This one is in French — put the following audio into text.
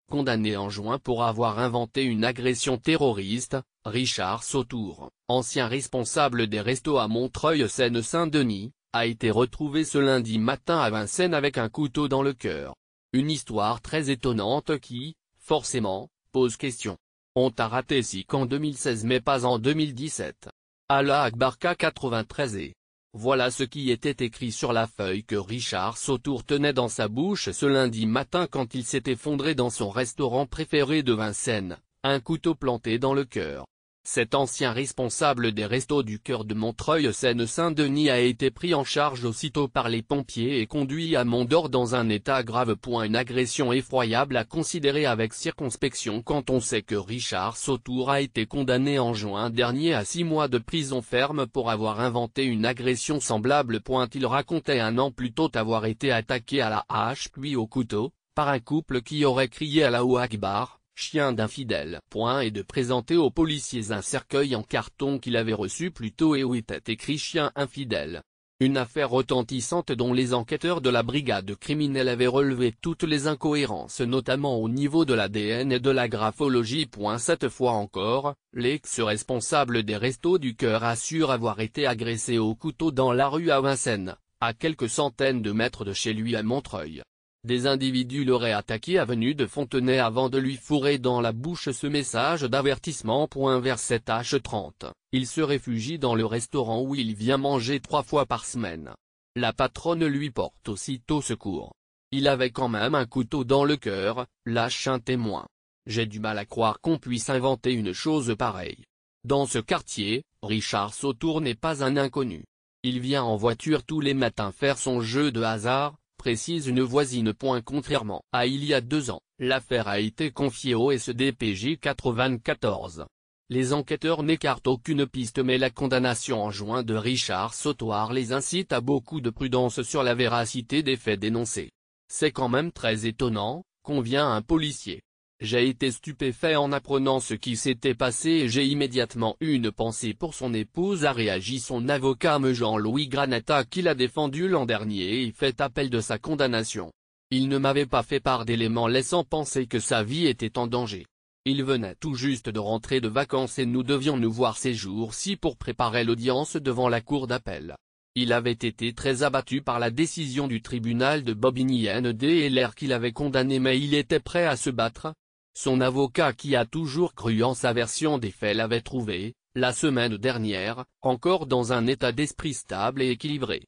Condamné en juin pour avoir inventé une agression terroriste, Richard Sautour, ancien responsable des restos à Montreuil-Seine-Saint-Denis, a été retrouvé ce lundi matin à Vincennes avec un couteau dans le cœur. Une histoire très étonnante qui, forcément, pose question. On t'a raté si qu'en 2016 mais pas en 2017. Allah Akbar K93 et voilà ce qui était écrit sur la feuille que Richard Sautour tenait dans sa bouche ce lundi matin quand il s'est effondré dans son restaurant préféré de Vincennes, un couteau planté dans le cœur. Cet ancien responsable des Restos du Cœur de Montreuil-Seine-Saint-Denis a été pris en charge aussitôt par les pompiers et conduit à Mont-d'Or dans un état grave. Une agression effroyable à considérer avec circonspection quand on sait que Richard Sautour a été condamné en juin dernier à 6 mois de prison ferme pour avoir inventé une agression semblable. Il racontait un an plus tôt avoir été attaqué à la hache puis au couteau, par un couple qui aurait crié Allahu Akbar, chien d'infidèle. Et de présenter aux policiers un cercueil en carton qu'il avait reçu plus tôt et où était écrit chien infidèle. Une affaire retentissante dont les enquêteurs de la brigade criminelle avaient relevé toutes les incohérences notamment au niveau de l'ADN et de la graphologie. Cette fois encore, l'ex-responsable des Restos du Cœur assure avoir été agressé au couteau dans la rue à Vincennes, à quelques centaines de mètres de chez lui à Montreuil. Des individus l'auraient attaqué avenue de Fontenay avant de lui fourrer dans la bouche ce message d'avertissement. Vers 7h30, il se réfugie dans le restaurant où il vient manger 3 fois par semaine. La patronne lui porte aussitôt secours. Il avait quand même un couteau dans le cœur, lâche un témoin. J'ai du mal à croire qu'on puisse inventer une chose pareille. Dans ce quartier, Richard Sautour n'est pas un inconnu. Il vient en voiture tous les matins faire son jeu de hasard, précise une voisine. Contrairement à il y a 2 ans, l'affaire a été confiée au SDPJ 94. Les enquêteurs n'écartent aucune piste mais la condamnation en juin de Richard Sautour les incite à beaucoup de prudence sur la véracité des faits dénoncés. C'est quand même très étonnant, convient un policier. J'ai été stupéfait en apprenant ce qui s'était passé et j'ai immédiatement eu une pensée pour son épouse, a réagi son avocat Jean-Louis Granata qui l'a défendu l'an dernier et fait appel de sa condamnation. Il ne m'avait pas fait part d'éléments laissant penser que sa vie était en danger. Il venait tout juste de rentrer de vacances et nous devions nous voir ces jours-ci pour préparer l'audience devant la cour d'appel. Il avait été très abattu par la décision du tribunal de Bobigny-NDLR qu'il avait condamné mais il était prêt à se battre. Son avocat qui a toujours cru en sa version des faits l'avait trouvé, la semaine dernière, encore dans un état d'esprit stable et équilibré.